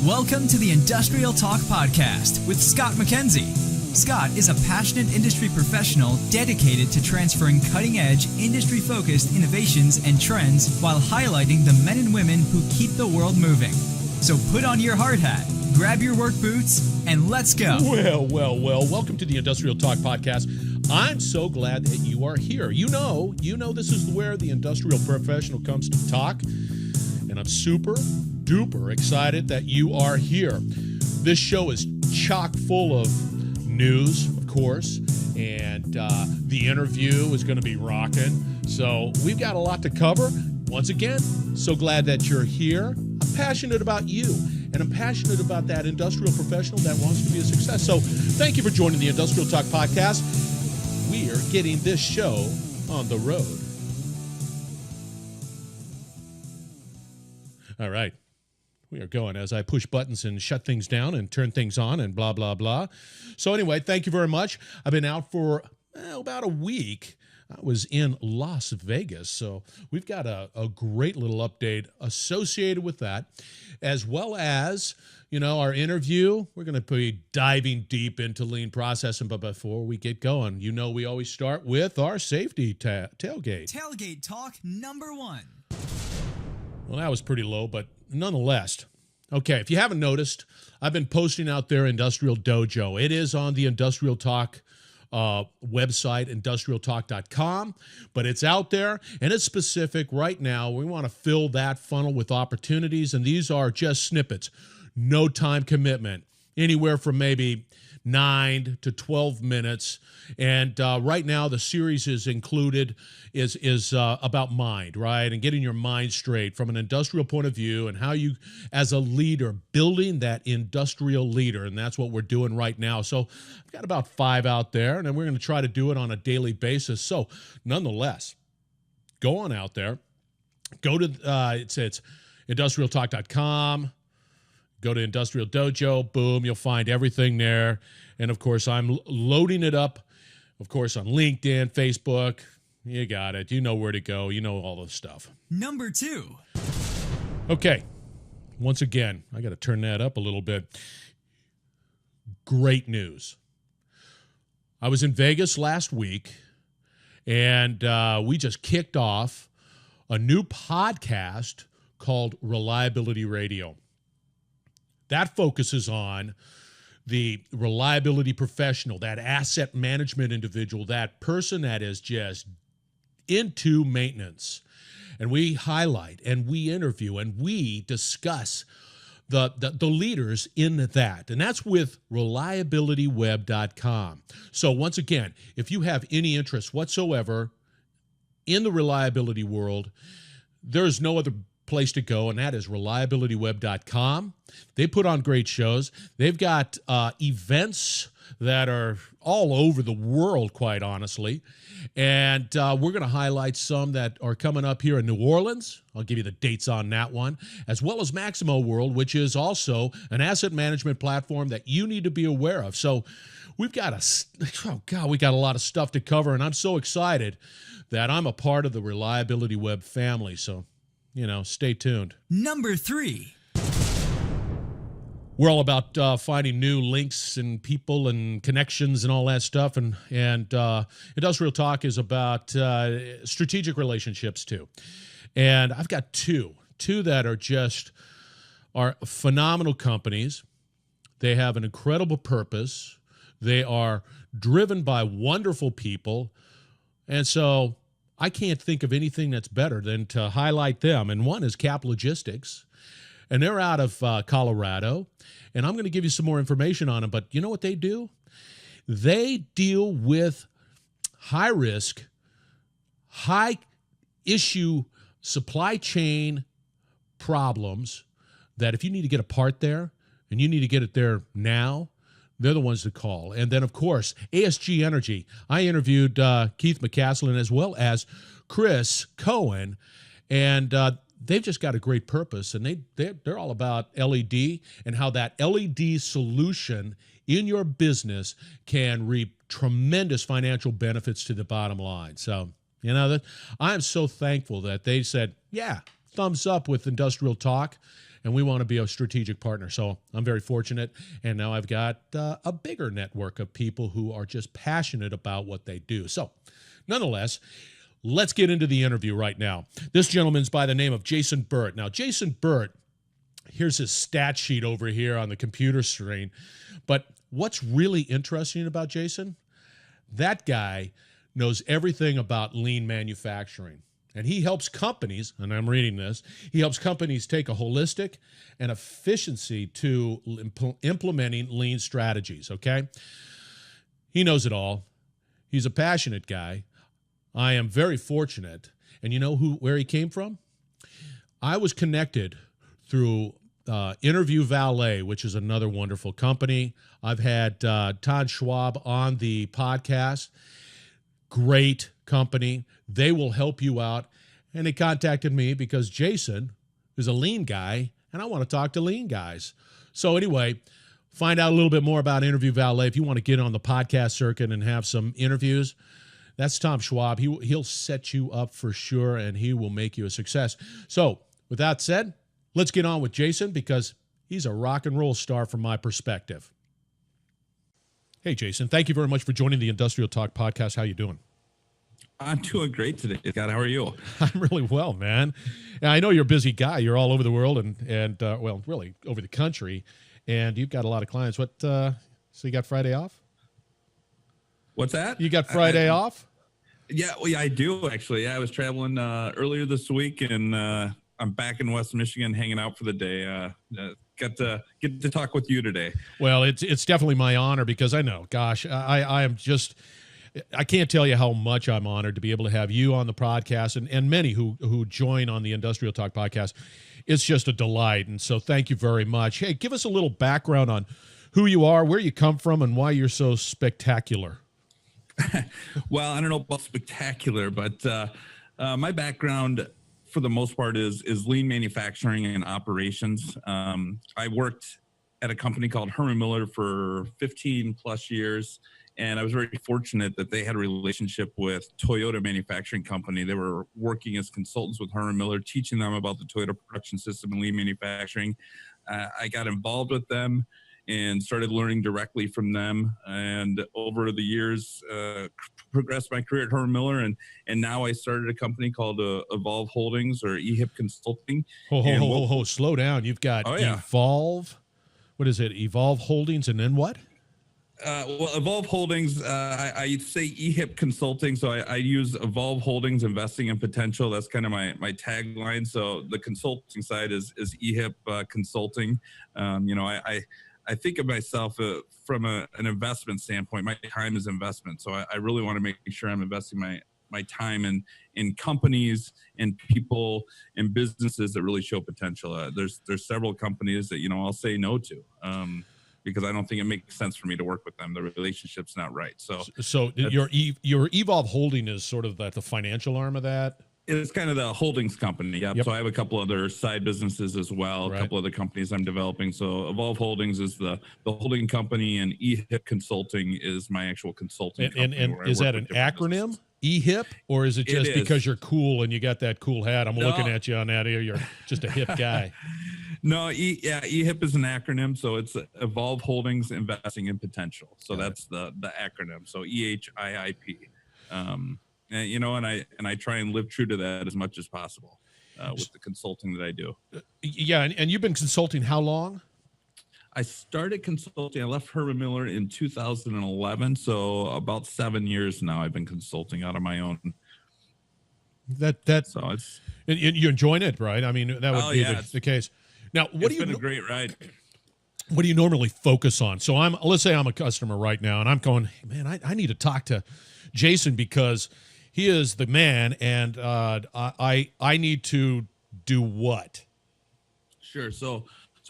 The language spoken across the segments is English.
Welcome to the Industrial Talk Podcast with Scott McKenzie. Scott is a passionate industry professional dedicated to transferring cutting-edge, industry-focused innovations and trends while highlighting the men and women who keep the world moving. So put on your hard hat, grab your work boots, and let's go. Well. Welcome to the Industrial Talk Podcast. I'm so glad that you are here. You know this is where the industrial professional comes to talk, and I'm super duper excited that you are here. This show is chock full of news, of course, and the interview is going to be rocking. So we've got a lot to cover. Once again, so glad that you're here. I'm passionate about you, and I'm passionate about that industrial professional that wants to be a success. So thank you for joining the Industrial Talk Podcast. We are getting this show on the road. All right. We are going as I push buttons and shut things down and turn things on and blah, blah, blah. So anyway, thank you very much. I've been out for about a week. I was in Las Vegas, so we've got a great little update associated with that, as well as, our interview. We're going to be diving deep into lean processing, but before we get going, we always start with our safety tailgate. Tailgate talk number 1. Well, that was pretty low, but nonetheless. Okay, if you haven't noticed, I've been posting out there Industrial Dojo. It is on the Industrial Talk website, industrialtalk.com, but it's out there, and it's specific right now. We want to fill that funnel with opportunities, and these are just snippets. No time commitment, anywhere from maybe 9 to 12 minutes. And right now, the series is about mind, right? And getting your mind straight from an industrial point of view and how you, as a leader, building that industrial leader. And that's what we're doing right now. So I've got about 5 out there, and then we're going to try to do it on a daily basis. So nonetheless, go on out there. Go to, it's industrialtalk.com. Go to Industrial Dojo. Boom, you'll find everything there. And, of course, I'm loading it up, of course, on LinkedIn, Facebook. You got it. You know where to go. You know all the stuff. Number 2. Okay. Once again, I got to turn that up a little bit. Great news. I was in Vegas last week, and we just kicked off a new podcast called Reliability Radio. That focuses on the reliability professional, that asset management individual, that person that is just into maintenance. And we highlight and we interview and we discuss the leaders in that. And that's with reliabilityweb.com. So once again, if you have any interest whatsoever in the reliability world, there's no other place to go, and that is reliabilityweb.com. They put on great shows. They've got events that are all over the world, quite honestly. And we're going to highlight some that are coming up here in New Orleans. I'll give you the dates on that one, as well as Maximo World, which is also an asset management platform that you need to be aware of. So we got a lot of stuff to cover, and I'm so excited that I'm a part of the Reliability Web family. So stay tuned. Number 3. We're all about finding new links and people and connections and all that stuff. And Industrial Talk is about strategic relationships too. And I've got two that are phenomenal companies. They have an incredible purpose. They are driven by wonderful people. And so I can't think of anything that's better than to highlight them. And one is Cap Logistics, and they're out of Colorado. And I'm going to give you some more information on them. But you know what they do? They deal with high-risk, high-issue supply chain problems that if you need to get a part there and you need to get it there now, they're the ones to call. And then, of course, ASG Energy. I interviewed Keith McCaslin as well as Chris Cohen, and they've just got a great purpose, and they're all about LED and how that LED solution in your business can reap tremendous financial benefits to the bottom line. So, I am so thankful that they said, yeah, thumbs up with Industrial Talk, and we want to be a strategic partner. So I'm very fortunate, and now I've got a bigger network of people who are just passionate about what they do. So nonetheless, let's get into the interview right now. This gentleman's by the name of Jason Burt. Now, Jason Burt, here's his stat sheet over here on the computer screen. But what's really interesting about Jason, that guy knows everything about lean manufacturing. And he helps companies, and I'm reading this, he helps companies take a holistic and efficiency to implementing lean strategies, okay? He knows it all. He's a passionate guy. I am very fortunate. And you know where he came from? I was connected through Interview Valet, which is another wonderful company. I've had Todd Schwab on the podcast. Great company. They will help you out. And they contacted me because Jason is a lean guy, and I want to talk to lean guys. So anyway, find out a little bit more about Interview Valet. If you want to get on the podcast circuit and have some interviews, that's Tom Schwab. He'll set you up for sure, and he will make you a success. So with that said, let's get on with Jason because he's a rock and roll star from my perspective. Hey, Jason, thank you very much for joining the Industrial Talk podcast. How you doing? I'm doing great today, Scott. How are you? I'm really well, man. And I know you're a busy guy. You're all over the world and well, really over the country, and you've got a lot of clients. So you got Friday off? What's that? You got Friday off? Yeah, I do actually. Yeah, I was traveling earlier this week, and I'm back in West Michigan, hanging out for the day. Get to talk with you today. Well, it's definitely my honor because I know, gosh, I am just. I can't tell you how much I'm honored to be able to have you on the podcast and many who join on the Industrial Talk podcast. It's just a delight. And so thank you very much. Hey, give us a little background on who you are, where you come from, and why you're so spectacular. Well, I don't know about spectacular, but my background for the most part is lean manufacturing and operations. I worked at a company called Herman Miller for 15 plus years. And I was very fortunate that they had a relationship with Toyota Manufacturing Company. They were working as consultants with Herman Miller, teaching them about the Toyota production system and lean manufacturing. I got involved with them and started learning directly from them. And over the years, progressed my career at Herman Miller. And now I started a company called Evolve Holdings or Ehiip Consulting. Slow down. You've got Evolve. What is it? Evolve Holdings and then what? Well, Evolve Holdings, I say Ehiip Consulting, so I use Evolve Holdings Investing in Potential. That's kind of my tagline. So the consulting side is Ehiip Consulting. I think of myself from an investment standpoint. My time is investment, so I really want to make sure I'm investing my time in companies and people and businesses that really show potential. There's several companies that I'll say no to. Because I don't think it makes sense for me to work with them. The relationship's not right. So your Evolve Holding is sort of the financial arm of that? It's kind of the holdings company. Yep. So I have a couple other side businesses as well, right. A couple other companies I'm developing. So Evolve Holdings is the holding company, and Ehiip Consulting is my actual consulting company. And is that an acronym? Ehiip, or is it just because you're cool and you got that cool hat? I'm looking at you on that here. You're just a hip guy. No, Ehiip is an acronym, so it's Evolve Holdings Investing in Potential. So that's the acronym. So EHIIP, and I try and live true to that as much as possible with the consulting that I do. Yeah, and you've been consulting how long? I started consulting. I left Herman Miller in 2011, so about 7 years now. I've been consulting out of my own. So it's and you're enjoying it, right? I mean, that would be the case. Now, it's been a great ride. What do you normally focus on? So let's say I'm a customer right now, and I'm going, man, I need to talk to Jason because he is the man, and I need to do what? Sure. So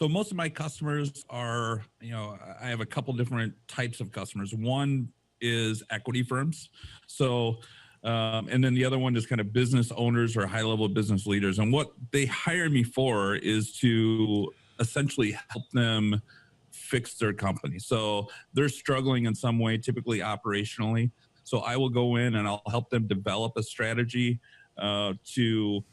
most of my customers are, I have a couple different types of customers. One is equity firms. So, and then the other one is kind of business owners or high-level business leaders. And what they hire me for is to essentially help them fix their company. So they're struggling in some way, typically operationally. So I will go in and I'll help them develop a strategy to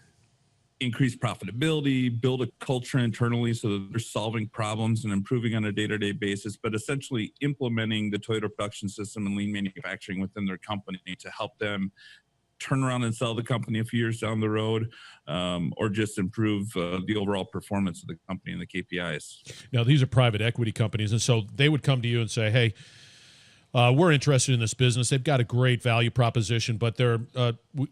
increase profitability, build a culture internally so that they're solving problems and improving on a day-to-day basis, but essentially implementing the Toyota production system and lean manufacturing within their company to help them turn around and sell the company a few years down the road, or just improve the overall performance of the company and the KPIs. Now, these are private equity companies, and so they would come to you and say, hey, we're interested in this business. They've got a great value proposition, but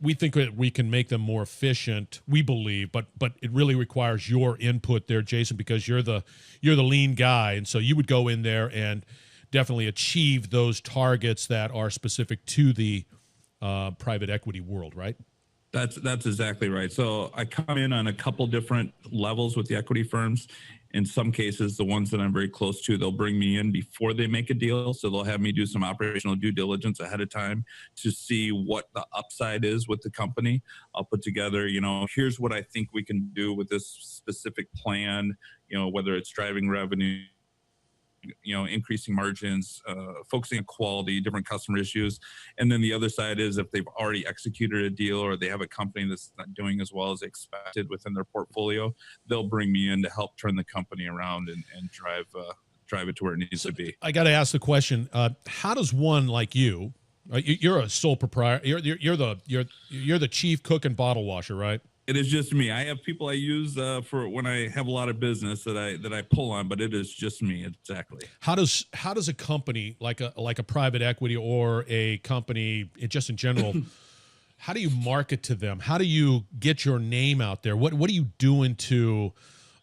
we think that we can make them more efficient. We believe, but it really requires your input there, Jason, because you're the lean guy, and so you would go in there and definitely achieve those targets that are specific to the private equity world, right? That's exactly right. So I come in on a couple different levels with the equity firms. In some cases, the ones that I'm very close to, they'll bring me in before they make a deal. So they'll have me do some operational due diligence ahead of time to see what the upside is with the company. I'll put together, here's what I think we can do with this specific plan, whether it's driving revenue, increasing margins, focusing on quality, different customer issues. And then the other side is if they've already executed a deal or they have a company that's not doing as well as expected within their portfolio, they'll bring me in to help turn the company around and drive it to where it needs to be. I got to ask the question, how does one like you, you're a sole proprietor, you're the chief cook and bottle washer, right? It is just me. I have people I use for when I have a lot of business that I pull on, but it is just me. Exactly. How does a company like a private equity or a company just in general, how do you market to them? How do you get your name out there? What are you doing to?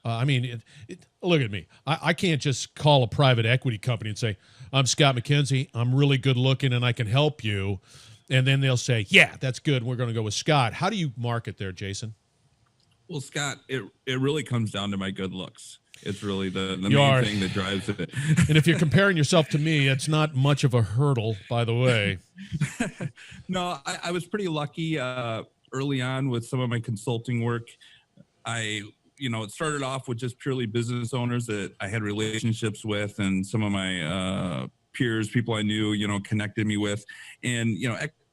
Look at me. I can't just call a private equity company and say, I'm Scott McKenzie. I'm really good looking and I can help you. And then they'll say, yeah, that's good. We're going to go with Scott. How do you market there, Jason? Well, Scott, it really comes down to my good looks. It's really the main thing that drives it. And if you're comparing yourself to me, it's not much of a hurdle, by the way. No, I was pretty lucky early on with some of my consulting work. It started off with just purely business owners that I had relationships with, and some of my peers, people I knew, connected me with. And,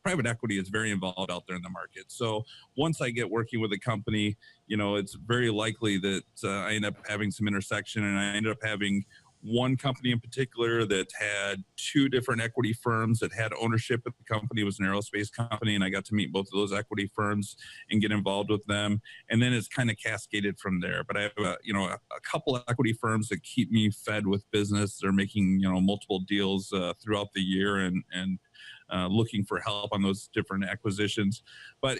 private equity is very involved out there in the market. So once I get working with a company, it's very likely that I end up having some intersection, and I ended up having one company in particular that had two different equity firms that had ownership of the company. It was an aerospace company, and I got to meet both of those equity firms and get involved with them. And then it's kind of cascaded from there. But I have a couple of equity firms that keep me fed with business. They're making multiple deals throughout the year and looking for help on those different acquisitions. But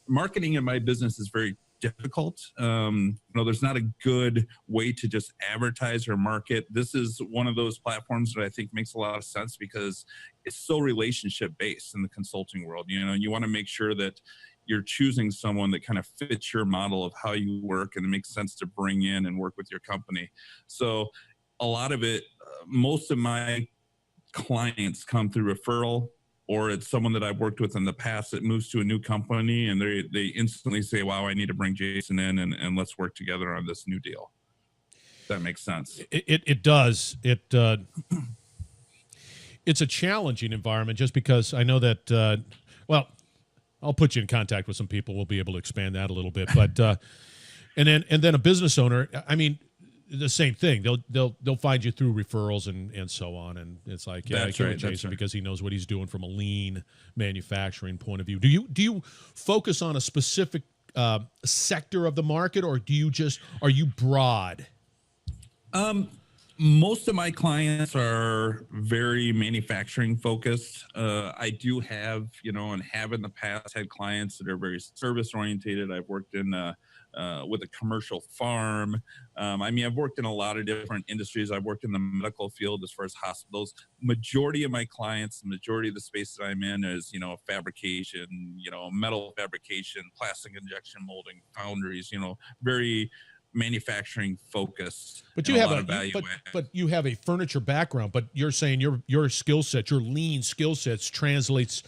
marketing in my business is very difficult. There's not a good way to just advertise or market. This is one of those platforms that I think makes a lot of sense because it's so relationship based in the consulting world. You want to make sure that you're choosing someone that kind of fits your model of how you work and it makes sense to bring in and work with your company. So a lot of it, most of my clients come through referral, or it's someone that I've worked with in the past that moves to a new company and they instantly say, wow, I need to bring Jason in and let's work together on this new deal. If that makes sense. It does. It's a challenging environment just because I know that, I'll put you in contact with some people. We'll be able to expand that a little bit, but, and then a business owner, the same thing. They'll find you through referrals and so on. And it's like, yeah, that's I go right, with Jason right. because he knows what he's doing from a lean manufacturing point of view. Do you focus on a specific sector of the market, or are you broad? Most of my clients are very manufacturing focused. I do have, and have in the past had clients that are very service orientated. I've worked in with a commercial farm. I've worked in a lot of different industries. I've worked in the medical field as far as hospitals. Majority of my clients, the majority of the space that I'm in is, fabrication, metal fabrication, plastic injection molding, foundries, very manufacturing focused. But you have but you have a furniture background, but you're saying your skill set, your lean skill sets translates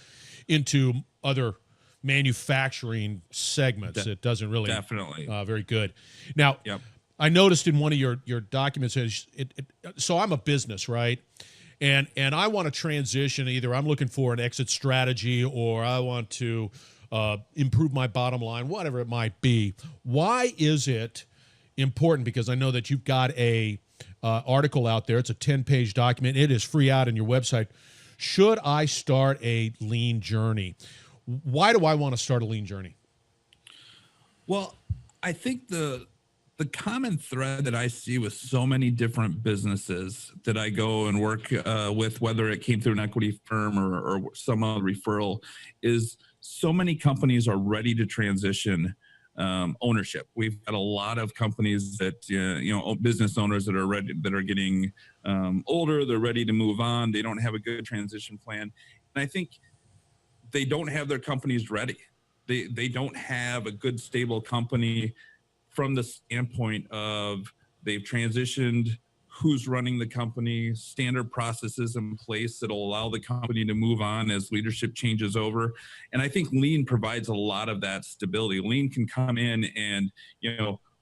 into other manufacturing segments. It doesn't really definitely very good. Now, yep. I noticed in one of your documents, so I'm a business, right? And I want to transition. Either I'm looking for an exit strategy, or I want to improve my bottom line, whatever it might be. Why is it important? Because I know that you've got a article out there. It's a 10-page document. It is free out on your website. Should I start a lean journey? Why do I want to start a lean journey? Well, I think the common thread that I see with so many different businesses that I go and work with, whether it came through an equity firm or some other referral, is so many companies are ready to transition ownership. We've got a lot of companies that, business owners that are ready, that are getting older, they're ready to move on. They don't have a good transition plan. And I think they don't have their companies ready. They don't have a good, stable company from the standpoint of they've transitioned, who's running the company, standard processes in place that'll allow the company to move on as leadership changes over. And I think lean provides a lot of that stability. Lean can come in and,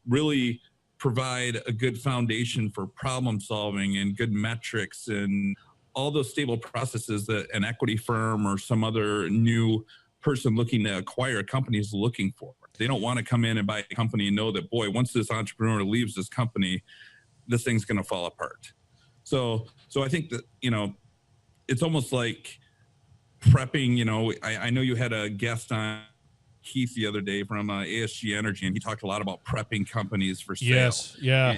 really provide a good foundation for problem solving and good metrics and all those stable processes that an equity firm or some other new person looking to acquire a company is looking for. They don't want to come in and buy a company and know that, boy, once this entrepreneur leaves this company, this thing's going to fall apart. So I think that, it's almost like prepping, I know you had a guest on, Keith, the other day from ASG Energy, and he talked a lot about prepping companies for sale. Yes, yeah.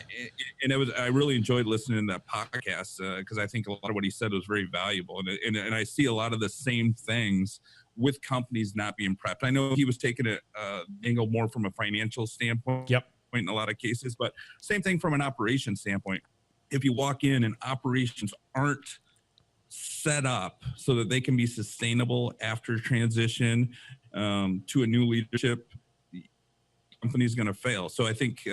And I really enjoyed listening to that podcast because I think a lot of what he said was very valuable. And I see a lot of the same things with companies not being prepped. I know he was taking it angle more from a financial standpoint. Yep. In a lot of cases, but same thing from an operations standpoint. If you walk in and operations aren't set up so that they can be sustainable after transition to a new leadership, the company's going to fail. So I think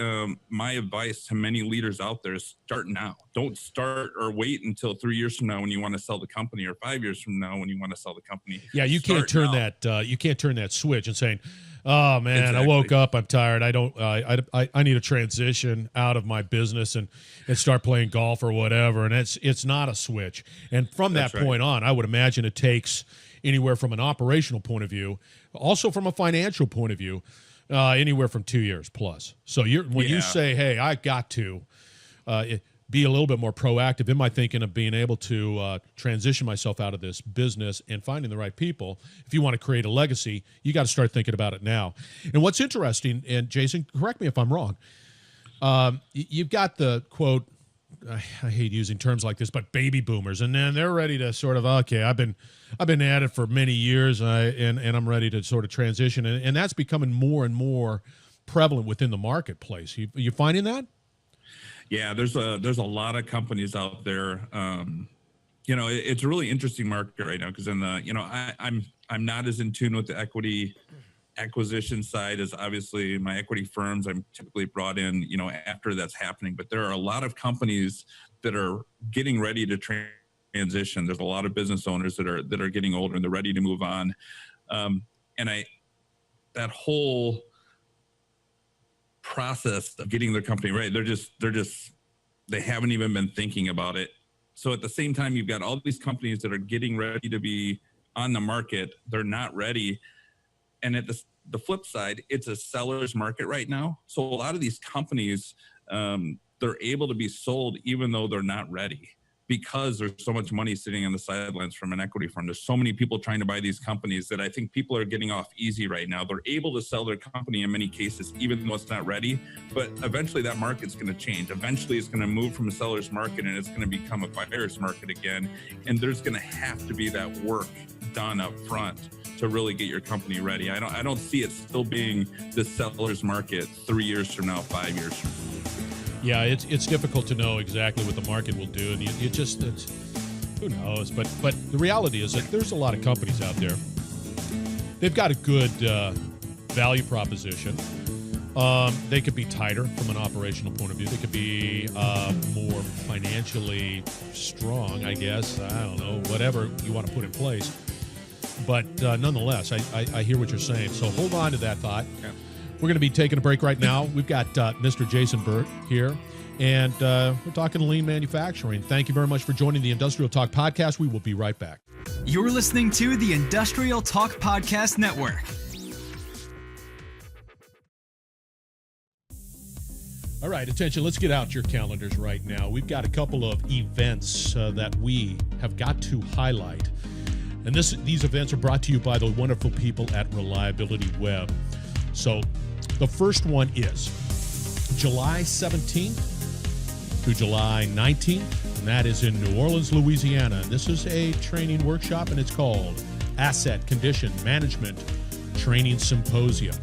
my advice to many leaders out there is start now. Don't start or wait until 3 years from now when you want to sell the company, or 5 years from now when you want to sell the company. Yeah, you can't turn that. You can't turn that switch and saying, "Oh man, exactly. I woke up. I'm tired. I need a transition out of my business and start playing golf or whatever." And it's not a switch. And from that point on, I would imagine it takes anywhere from an operational point of view, also from a financial point of view, anywhere from 2 years plus. So when you say, "Hey, I got to be a little bit more proactive in my thinking of being able to transition myself out of this business and finding the right people," if you want to create a legacy, you got to start thinking about it now. And what's interesting, and Jason, correct me if I'm wrong, you've got the quote, I hate using terms like this, but baby boomers, and then they're ready to sort of, okay, I've been at it for many years, and I'm ready to sort of transition, and that's becoming more and more prevalent within the marketplace. You finding that? Yeah, there's a lot of companies out there. It's a really interesting market right now because I'm not as in tune with the equity acquisition side as obviously my equity firms. I'm typically brought in, after that's happening. But there are a lot of companies that are getting ready to transition. There's a lot of business owners that are getting older and they're ready to move on. That whole process of getting their company ready, they haven't even been thinking about it. So at the same time, you've got all these companies that are getting ready to be on the market. They're not ready. And at the flip side, it's a seller's market right now. So a lot of these companies, they're able to be sold even though they're not ready, because there's so much money sitting on the sidelines from an equity firm. There's so many people trying to buy these companies that I think people are getting off easy right now. They're able to sell their company in many cases, even though it's not ready. But eventually that market's going to change. Eventually it's going to move from a seller's market and it's going to become a buyer's market again. And there's going to have to be that work done up front to really get your company ready. I don't see it still being the seller's market 3 years from now, 5 years from now. Yeah, it's difficult to know exactly what the market will do, and it's who knows. But the reality is that there's a lot of companies out there. They've got a good value proposition. They could be tighter from an operational point of view. They could be more financially strong, I guess. I don't know, whatever you want to put in place. But nonetheless, I hear what you're saying. So hold on to that thought. Yeah. We're going to be taking a break right now. We've got Mr. Jason Burt here, and we're talking lean manufacturing. Thank you very much for joining the Industrial Talk Podcast. We will be right back. You're listening to the Industrial Talk Podcast Network. All right, attention, let's get out your calendars right now. We've got a couple of events that we have got to highlight. And these events are brought to you by the wonderful people at Reliability Web. So the first one is July 17th through July 19th, and that is in New Orleans, Louisiana. This is a training workshop, and it's called Asset Condition Management Training Symposium.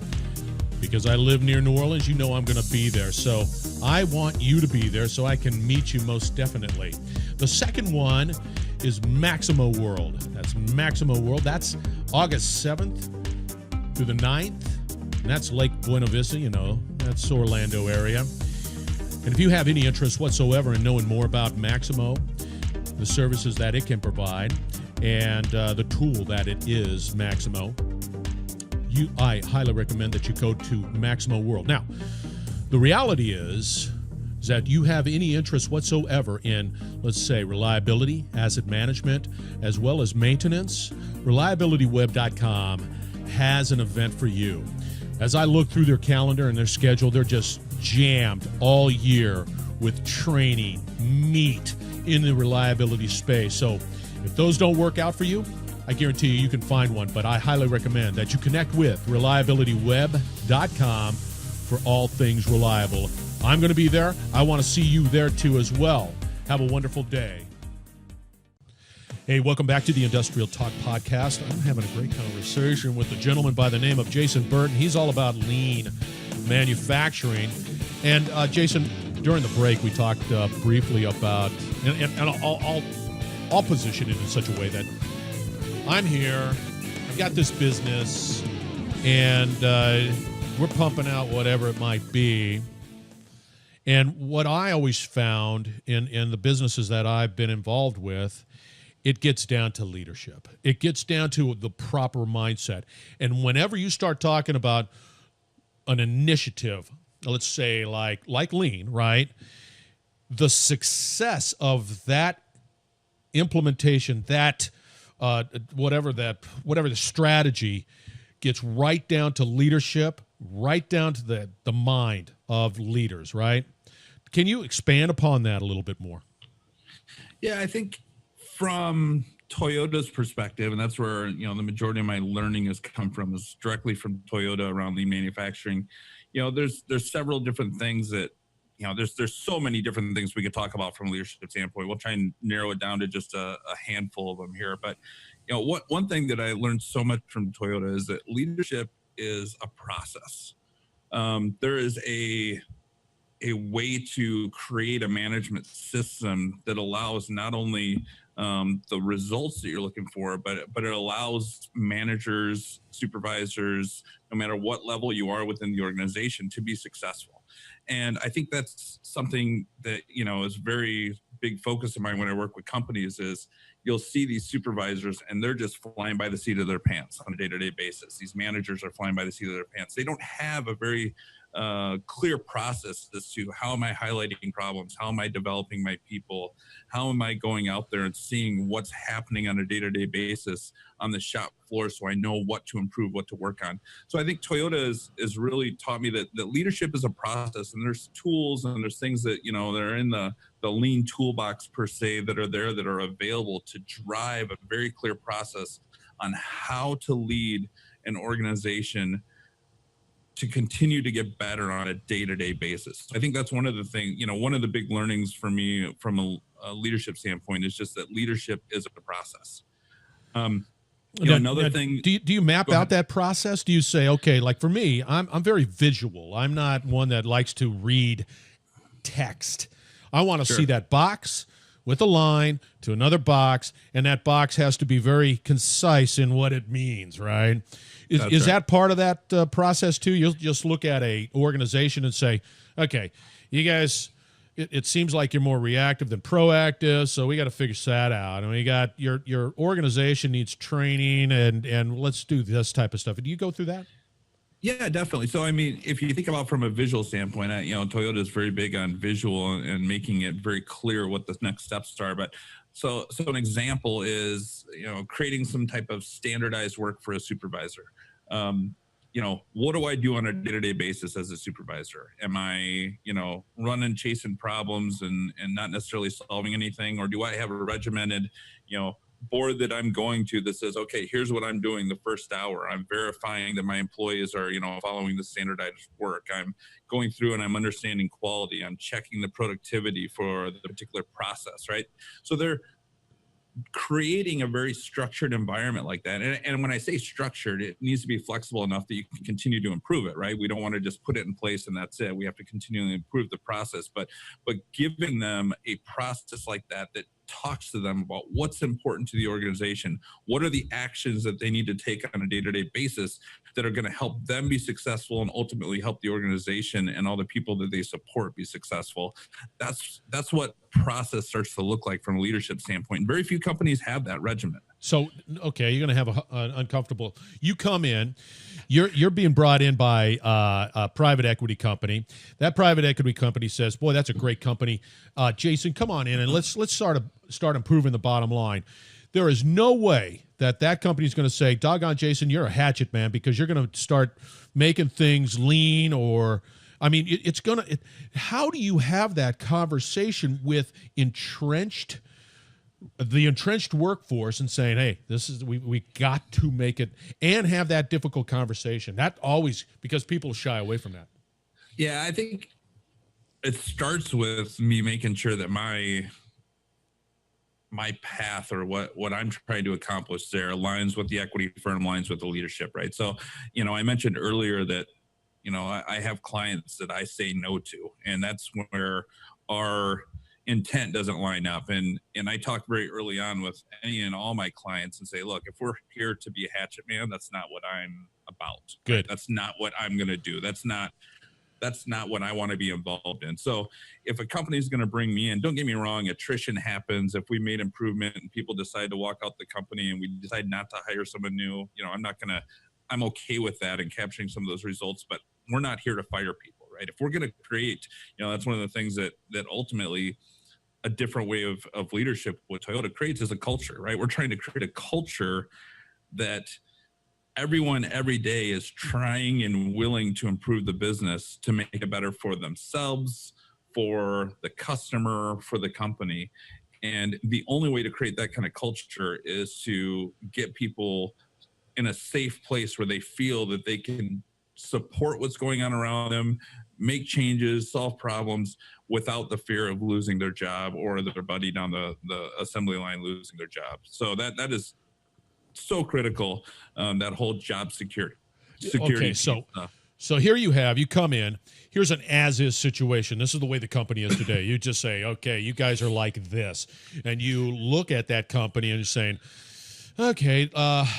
Because I live near New Orleans, you know I'm going to be there. So I want you to be there so I can meet you most definitely. The second one is Maximo World. That's Maximo World. That's August 7th through the 9th. And that's Lake Buena Vista, that's Orlando area. And if you have any interest whatsoever in knowing more about Maximo, the services that it can provide, and the tool that it is, Maximo, I highly recommend that you go to Maximo World. Now, the reality is that you have any interest whatsoever in, let's say, reliability, asset management, as well as maintenance, reliabilityweb.com has an event for you. As I look through their calendar and their schedule, they're just jammed all year with training, meat in the reliability space. So if those don't work out for you, I guarantee you can find one, but I highly recommend that you connect with reliabilityweb.com for all things reliable. I'm going to be there. I want to see you there too as well. Have a wonderful day. Hey, welcome back to the Industrial Talk Podcast. I'm having a great conversation with a gentleman by the name of Jason Burt, and he's all about lean manufacturing. And Jason, during the break, we talked briefly about, and I'll position it in such a way that I'm here, I've got this business, and we're pumping out whatever it might be. And what I always found in the businesses that I've been involved with, it gets down to leadership. It gets down to the proper mindset. And whenever you start talking about an initiative, let's say like lean, right? The success of that implementation, that whatever the strategy, gets right down to leadership, right down to the mind of leaders, right? Can you expand upon that a little bit more? Yeah, I think from Toyota's perspective, and that's where the majority of my learning has come from, is directly from Toyota around lean manufacturing. There's several different things that there's so many different things we could talk about from a leadership standpoint. We'll try and narrow it down to just a handful of them here. But, one thing that I learned so much from Toyota is that leadership is a process. There is a way to create a management system that allows not only the results that you're looking for, but it allows managers, supervisors, no matter what level you are within the organization, to be successful. And I think that's something that, is very big focus of mine when I work with companies. Is you'll see these supervisors and they're just flying by the seat of their pants on a day-to-day basis. These managers are flying by the seat of their pants. They don't have a very clear process as to how am I highlighting problems? How am I developing my people? How am I going out there and seeing what's happening on a day-to-day basis on the shop floor so I know what to improve, what to work on? So I think Toyota has really taught me that leadership is a process, and there's tools and there's things that, that are in the lean toolbox per se that are there that are available to drive a very clear process on how to lead an organization to continue to get better on a day-to-day basis. I think that's one of the things, one of the big learnings for me from a leadership standpoint is just that leadership is a process. Another thing. Do you map out that process? Do you say, okay, like for me, I'm very visual. I'm not one that likes to read text. I want to see that box with a line to another box, and that box has to be very concise in what it means, right? Is that part of that process too? You'll just look at a organization and say, okay, you guys, it seems like you're more reactive than proactive, so we got to figure that out. And we got your organization needs training, and let's do this type of stuff. Do you go through that? Yeah, definitely. So, I mean, if you think about from a visual standpoint, Toyota is very big on visual and making it very clear what the next steps are. But so an example is, creating some type of standardized work for a supervisor. what do I do on a day-to-day basis as a supervisor? Am I, running, chasing problems and not necessarily solving anything? Or do I have a regimented, board that I'm going to that says, okay, here's what I'm doing the first hour. I'm verifying that my employees are, following the standardized work. I'm going through and I'm understanding quality. I'm checking the productivity for the particular process, right? So they're creating a very structured environment like that. And when I say structured, it needs to be flexible enough that you can continue to improve it, right? We don't want to just put it in place and that's it. We have to continually improve the process, but giving them a process like that talks to them about what's important to the organization. What are the actions that they need to take on a day-to-day basis that are going to help them be successful and ultimately help the organization and all the people that they support be successful. That's what process starts to look like from a leadership standpoint. And very few companies have that regimen. So, okay, you're going to have an uncomfortable. You come in, you're being brought in by a private equity company. That private equity company says, "Boy, that's a great company. Jason, come on in and let's start improving the bottom line." There is no way that company is going to say, "Doggone, Jason, you're a hatchet man," because you're going to start making things lean or. I mean, it's going to. How do you have that conversation with the entrenched workforce and saying, hey, we got to make it and have that difficult conversation? That always, because people shy away from that. Yeah, I think it starts with me making sure that my path or what I'm trying to accomplish there aligns with the equity firm, aligns with the leadership, right? So, I mentioned earlier that, I have clients that I say no to, and that's where our intent doesn't line up. And I talk very early on with any and all my clients and say, look, if we're here to be a hatchet man, that's not what I'm about. Good. Right? That's not what I'm going to do. That's not what I want to be involved in. So if a company is going to bring me in, don't get me wrong, attrition happens. If we made improvement and people decide to walk out the company and we decide not to hire someone new, I'm okay with that and capturing some of those results, but we're not here to fire people, right? If we're going to create, that's one of the things that ultimately a different way of leadership what Toyota creates is a culture, right? We're trying to create a culture that everyone every day is trying and willing to improve the business to make it better for themselves, for the customer, for the company. And the only way to create that kind of culture is to get people in a safe place where they feel that they can support what's going on around them, make changes, solve problems without the fear of losing their job or their buddy down the assembly line losing their job. So that is so critical, that whole job security. Okay, so here you come in, here's an as-is situation. This is the way the company is today. You just say, okay, you guys are like this. And you look at that company and you're saying, okay,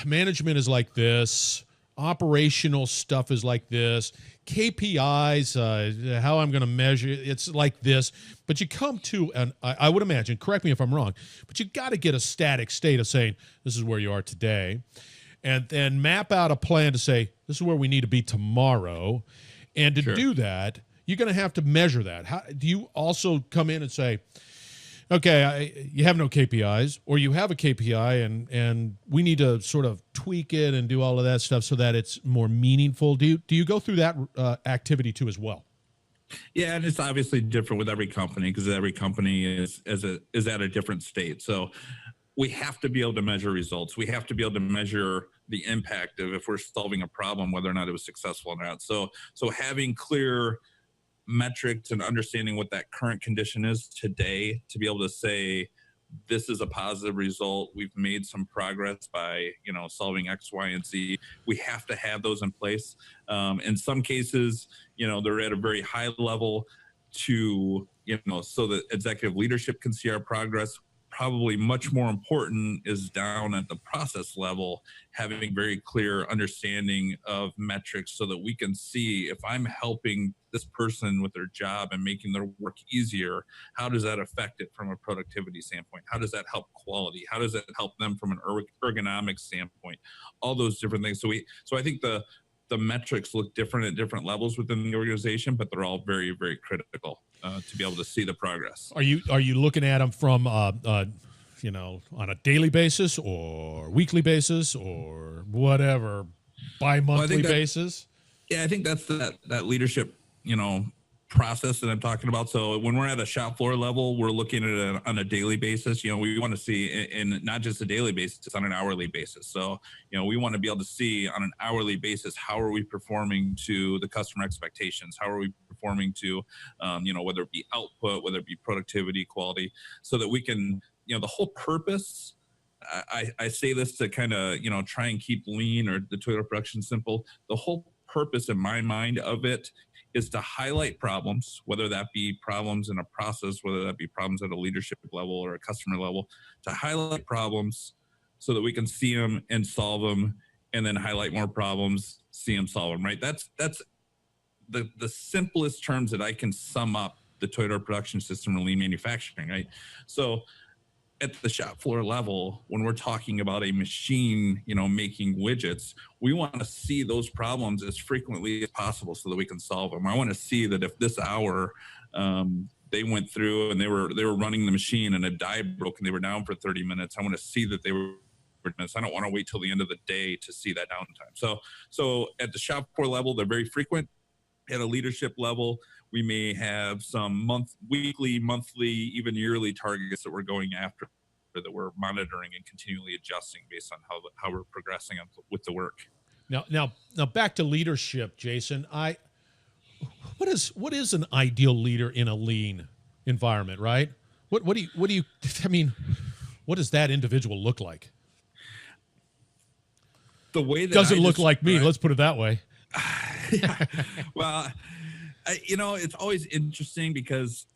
management is like this. Operational stuff is like this. KPIs, how I'm going to measure it's like this. But you come to, and I would imagine, correct me if I'm wrong, but you got to get a static state of saying, this is where you are today. And then map out a plan to say, this is where we need to be tomorrow. And to do that, you're going to have to measure that. How do you also come in and say, okay, you have no KPIs, or you have a KPI and we need to sort of tweak it and do all of that stuff so that it's more meaningful? Do you go through that activity too as well? Yeah, and it's obviously different with every company because every company is at a different state. So we have to be able to measure results. We have to be able to measure the impact of if we're solving a problem, whether or not it was successful or not. So having clear metrics and understanding what that current condition is today to be able to say, this is a positive result. We've made some progress by, solving X, Y, and Z. We have to have those in place. In some cases, they're at a very high level to, so that executive leadership can see our progress. Probably much more important is down at the process level, having very clear understanding of metrics so that we can see if I'm helping this person with their job and making their work easier, how does that affect it from a productivity standpoint? How does that help quality? How does that help them from an ergonomic standpoint? All those different things. So I think the metrics look different at different levels within the organization, but they're all very, very critical to be able to see the progress. Are you looking at them from on a daily basis or weekly basis or whatever bi-monthly basis? Yeah, I think that's that leadership, process that I'm talking about. So when we're at a shop floor level, we're looking at it on a daily basis. We want to see in not just a daily basis, on an hourly basis. So, we want to be able to see on an hourly basis, how are we performing to the customer expectations? How are we performing to, whether it be output, whether it be productivity, quality, so that we can, the whole purpose. I say this to kind of, try and keep lean or the Toyota production simple. The whole purpose in my mind of it is to highlight problems, whether that be problems in a process, whether that be problems at a leadership level or a customer level, to highlight problems so that we can see them and solve them, and then highlight more problems, see them, solve them, right? That's the simplest terms that I can sum up the Toyota production system and lean manufacturing, right? So at the shop floor level, when we're talking about a machine, making widgets, we want to see those problems as frequently as possible so that we can solve them. I want to see that if this hour they went through and they were running the machine and a die broke and they were down for 30 minutes, I want to see that they were. I don't want to wait till the end of the day to see that downtime. So at the shop floor level, they're very frequent. At a leadership level, we may have some weekly, monthly, even yearly targets that we're going after, that we're monitoring and continually adjusting based on how we're progressing with the work. Now back to leadership, Jason. What is an ideal leader in a lean environment, right? What do you I mean, what does that individual look like? The way that doesn't look like me, let's put it that way. Yeah. Well, it's always interesting because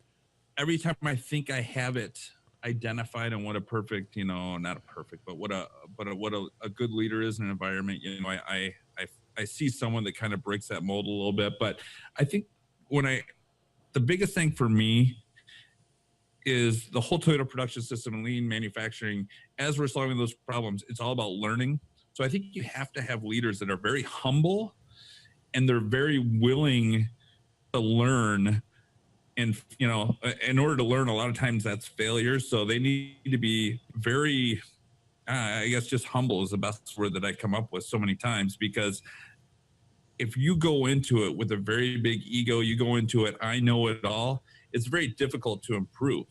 every time I think I have it identified on what a perfect, not a perfect, but what a good leader is in an environment, I see someone that kind of breaks that mold a little bit. But I think the biggest thing for me is the whole Toyota production system and lean manufacturing. As we're solving those problems, it's all about learning. So I think you have to have leaders that are very humble and they're very willing to learn. And, in order to learn, a lot of times that's failure. So they need to be very, I guess just humble is the best word that I come up with so many times, because if you go into it with a very big ego, you go into it, I know it all, it's very difficult to improve.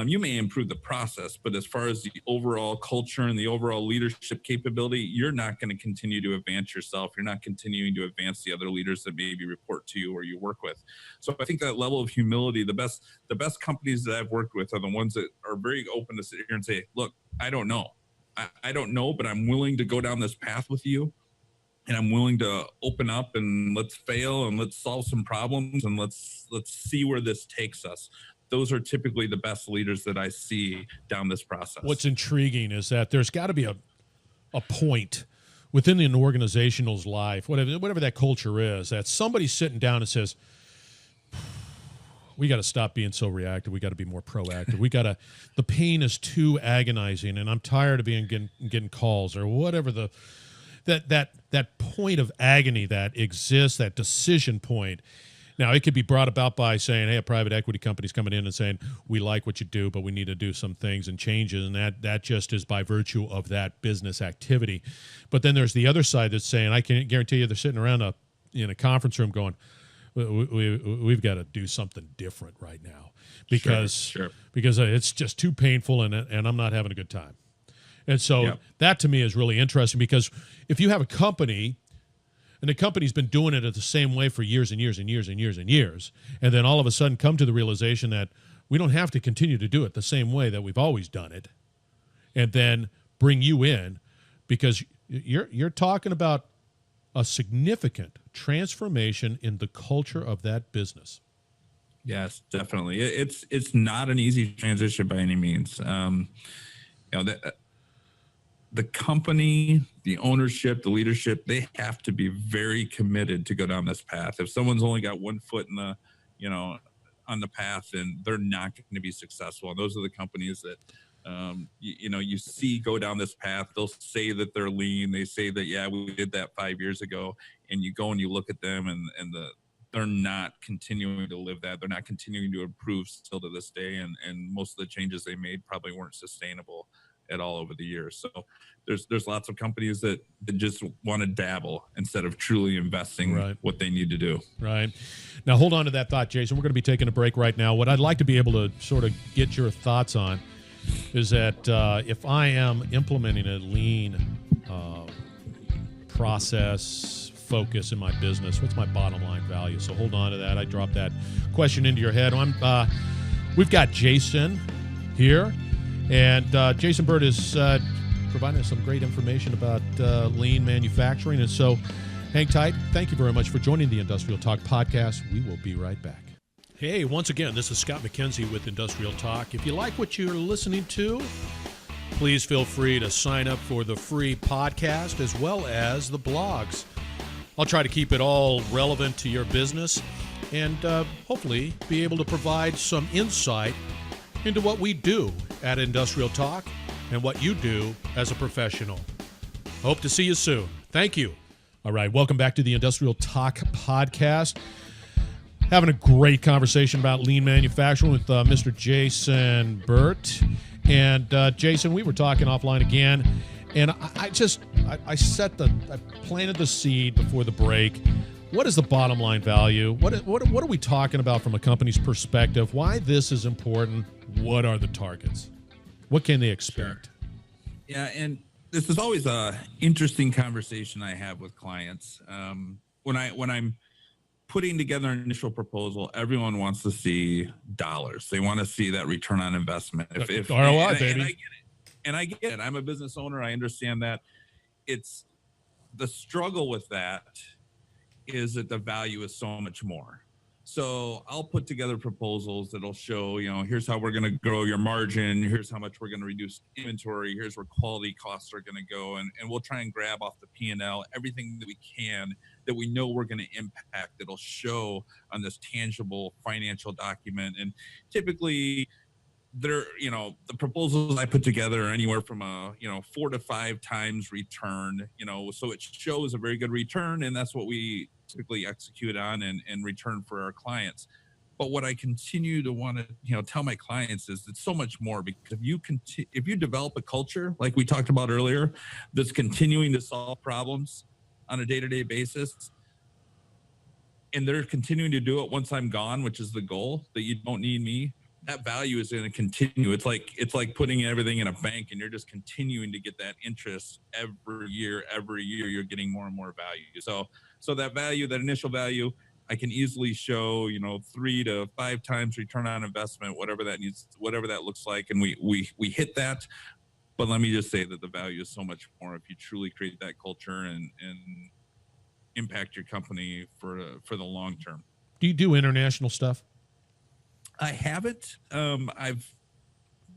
You may improve the process, but as far as the overall culture and the overall leadership capability, you're not going to continue to advance yourself. You're not continuing to advance the other leaders that maybe report to you or you work with. So I think that level of humility, the best companies that I've worked with are the ones that are very open to sit here and say, look, I don't know. I don't know, but I'm willing to go down this path with you. And I'm willing to open up and let's fail and let's solve some problems and let's see where this takes us. Those are typically the best leaders that I see down this process. What's intriguing is that there's got to be a point within an organizational's life, whatever that culture is, that somebody's sitting down and says, we got to stop being so reactive. We got to be more proactive. The pain is too agonizing and I'm tired of getting calls or whatever that point of agony that exists, that decision point. Now, it could be brought about by saying, hey, a private equity company's coming in and saying, we like what you do, but we need to do some things and changes, and that just is by virtue of that business activity. But then there's the other side that's saying, I can guarantee you they're sitting around in a conference room going, we've got to do something different right now because it's just too painful and I'm not having a good time. And so that to me is really interesting, because if you have a company and the company's been doing it the same way for years and years and years and years and years, and then all of a sudden come to the realization that we don't have to continue to do it the same way that we've always done it, and then bring you in because you're talking about a significant transformation in the culture of that business. Yes, definitely. It's not an easy transition by any means. The company, the ownership, the leadership, they have to be very committed to go down this path. If someone's only got one foot in on the path, then they're not going to be successful. And those are the companies that, you see go down this path. They'll say that they're lean. They say that, yeah, we did that 5 years ago. And you go and you look at them and they're not continuing to live that. They're not continuing to improve still to this day. And most of the changes they made probably weren't sustainable. at all over the years. So there's lots of companies that just want to dabble instead of truly investing what they need to do. Right. Now, hold on to that thought, Jason. We're going to be taking a break right now. What I'd like to be able to sort of get your thoughts on is that if I am implementing a lean process focus in my business, what's my bottom line value? So hold on to that. I dropped that question into your head. We've got Jason here, and Jason Burt is providing us some great information about lean manufacturing. And so hang tight. Thank you very much for joining the Industrial Talk podcast. We will be right back. Hey, once again, this is Scott McKenzie with Industrial Talk. If you like what you're listening to, please feel free to sign up for the free podcast as well as the blogs. I'll try to keep it all relevant to your business and hopefully be able to provide some insight into what we do at Industrial Talk and what you do as a professional. Hope to see you soon. Thank you. All right, welcome back to the Industrial Talk podcast. Having a great conversation about lean manufacturing with Mr. Jason Burt. And Jason, we were talking offline again, and I planted the seed before the break. What is the bottom line value? What are we talking about from a company's perspective? Why this is important? What are the targets? What can they expect? Sure. Yeah, and this is always a interesting conversation I have with clients. When I'm putting together an initial proposal, everyone wants to see dollars. They want to see that return on investment. If ROI, baby. And I get it. I'm a business owner. I understand that. It's the struggle with that is that the value is so much more. So I'll put together proposals that'll show, here's how we're going to grow your margin. Here's how much we're going to reduce inventory. Here's where quality costs are going to go. And we'll try and grab off the P&L, everything that we can that we know we're going to impact, that'll show on this tangible financial document. And typically the proposals I put together are anywhere from 4 to 5 times return, so it shows a very good return. And that's what we typically execute on and return for our clients. But what I continue to want to, tell my clients is it's so much more, because if you develop a culture, like we talked about earlier, that's continuing to solve problems on a day-to-day basis, and they're continuing to do it once I'm gone, which is the goal, that you don't need me, that value is going to continue. It's like putting everything in a bank, and you're just continuing to get that interest every year you're getting more and more value. So that value, that initial value, I can easily show, 3 to 5 times return on investment, whatever that looks like. And we hit that. But let me just say that the value is so much more if you truly create that culture and impact your company for the long term. Do you do international stuff? I haven't. I've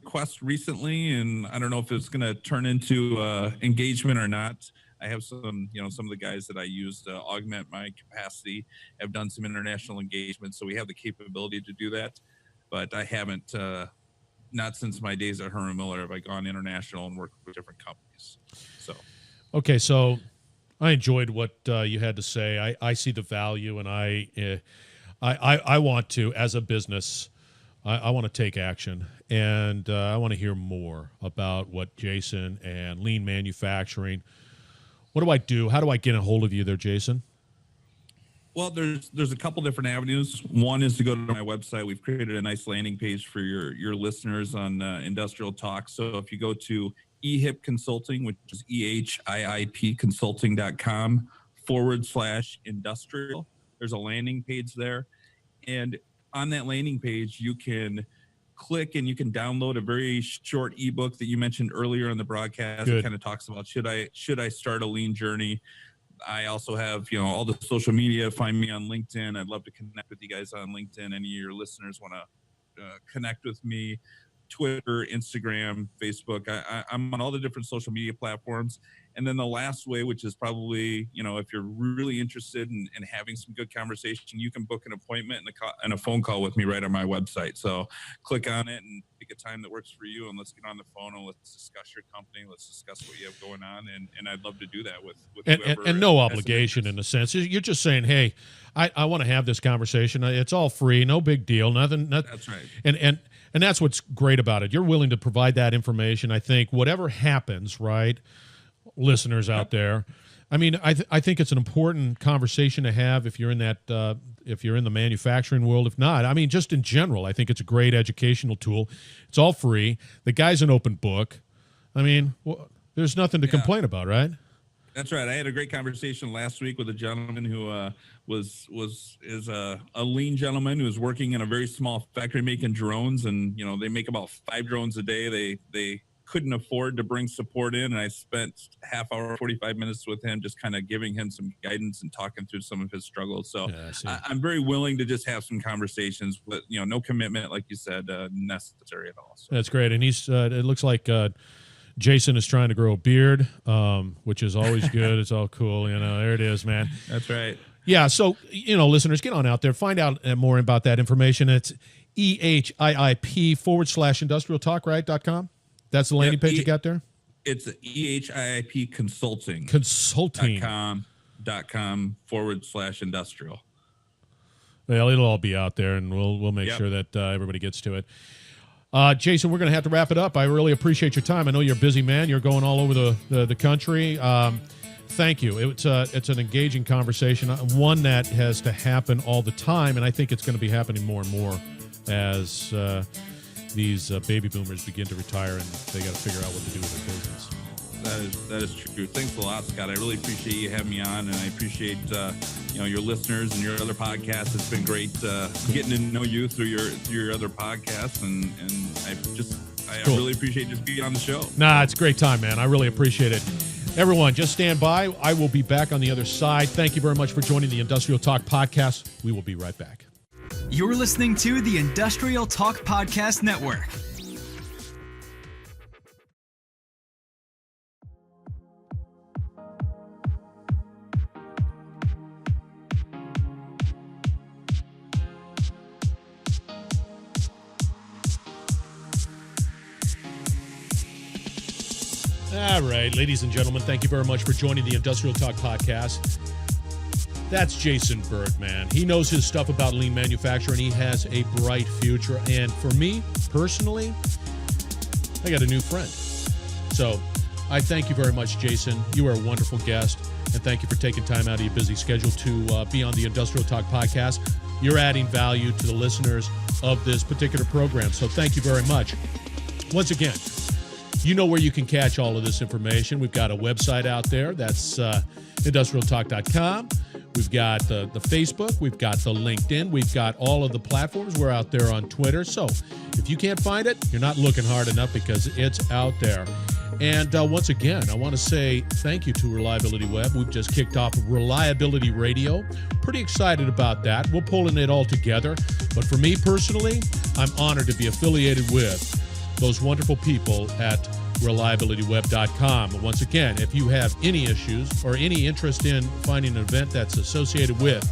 requested recently, and I don't know if it's going to turn into engagement or not. I have some of the guys that I use to augment my capacity have done some international engagement, so we have the capability to do that. But I haven't, not since my days at Herman Miller have I gone international and worked with different companies. So, okay, so I enjoyed what you had to say. I see the value, and I want to, as a business, I want to take action, and I want to hear more about what Jason and lean manufacturing. What do I do? How do I get a hold of you there, Jason? Well, there's a couple different avenues. One is to go to my website. We've created a nice landing page for your listeners on Industrial Talk. So if you go to Ehiip Consulting, which is EHIIP consulting.com/industrial, there's a landing page there. And on that landing page, you can click and you can download a very short ebook that you mentioned earlier in the broadcast. Good. It kind of talks about should I start a lean journey. I also have all the social media. Find me on LinkedIn. I'd love to connect with you guys on LinkedIn. Any of your listeners want to connect with me? Twitter, Instagram, Facebook. I'm on all the different social media platforms. And then the last way, which is probably, if you're really interested in having some good conversation, you can book an appointment and a phone call with me right on my website. So click on it and pick a time that works for you, and let's get on the phone and let's discuss your company. Let's discuss what you have going on. And I'd love to do that with whoever. And no obligation in a sense. You're just saying, hey, I want to have this conversation. It's all free. No big deal. Nothing. That's right. And that's what's great about it. You're willing to provide that information. I think whatever happens, right, listeners out there, I mean, I think it's an important conversation to have if you're in that if you're in the manufacturing world. If not, I mean, just in general, I think it's a great educational tool. It's all free. The guy's an open book. I mean, there's nothing to complain about, right? That's right. I had a great conversation last week with a gentleman who is a lean gentleman who was working in a very small factory making drones, and they make about 5 drones a day. They couldn't afford to bring support in, and I spent half hour, 45 minutes with him, just kind of giving him some guidance and talking through some of his struggles. So I'm very willing to just have some conversations, but no commitment, like you said, necessary at all. So. That's great, and he's it looks like. Jason is trying to grow a beard, which is always good. It's all cool. There it is, man. That's right. Yeah. So, listeners, get on out there. Find out more about that information. It's EHIIP/industrialtalk, That's the landing page you got there? It's EHIIP Consulting. .com/industrial. Well, it'll all be out there, and we'll make sure that everybody gets to it. Jason, we're going to have to wrap it up. I really appreciate your time. I know you're a busy man. You're going all over the country. Thank you. It's an engaging conversation, one that has to happen all the time, and I think it's going to be happening more and more as these baby boomers begin to retire and they got to figure out what to do with their business. That is true. Thanks a lot, Scott. I really appreciate you having me on, and I appreciate your listeners and your other podcasts. It's been great getting to know you through your other podcasts, and I really appreciate just being on the show. Nah, it's a great time, man. I really appreciate it. Everyone, just stand by. I will be back on the other side. Thank you very much for joining the Industrial Talk Podcast. We will be right back. You're listening to the Industrial Talk Podcast Network. All right, ladies and gentlemen, thank you very much for joining the Industrial Talk Podcast. That's Jason Burt, man. He knows his stuff about lean manufacturing. He has a bright future. And for me, personally, I got a new friend. So I thank you very much, Jason. You are a wonderful guest. And thank you for taking time out of your busy schedule to be on the Industrial Talk Podcast. You're adding value to the listeners of this particular program. So thank you very much. Once again, you know where you can catch all of this information. We've got a website out there. That's industrialtalk.com. We've got the Facebook. We've got the LinkedIn. We've got all of the platforms. We're out there on Twitter. So if you can't find it, you're not looking hard enough because it's out there. And once again, I want to say thank you to Reliability Web. We've just kicked off Reliability Radio. Pretty excited about that. We're pulling it all together. But for me personally, I'm honored to be affiliated with those wonderful people at reliabilityweb.com. Once again, if you have any issues or any interest in finding an event that's associated with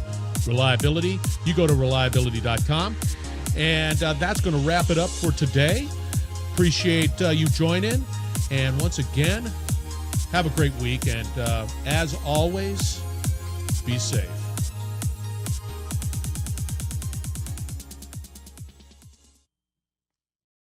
reliability, you go to reliability.com. And that's going to wrap it up for today. Appreciate you joining. And once again, have a great week. And as always, be safe.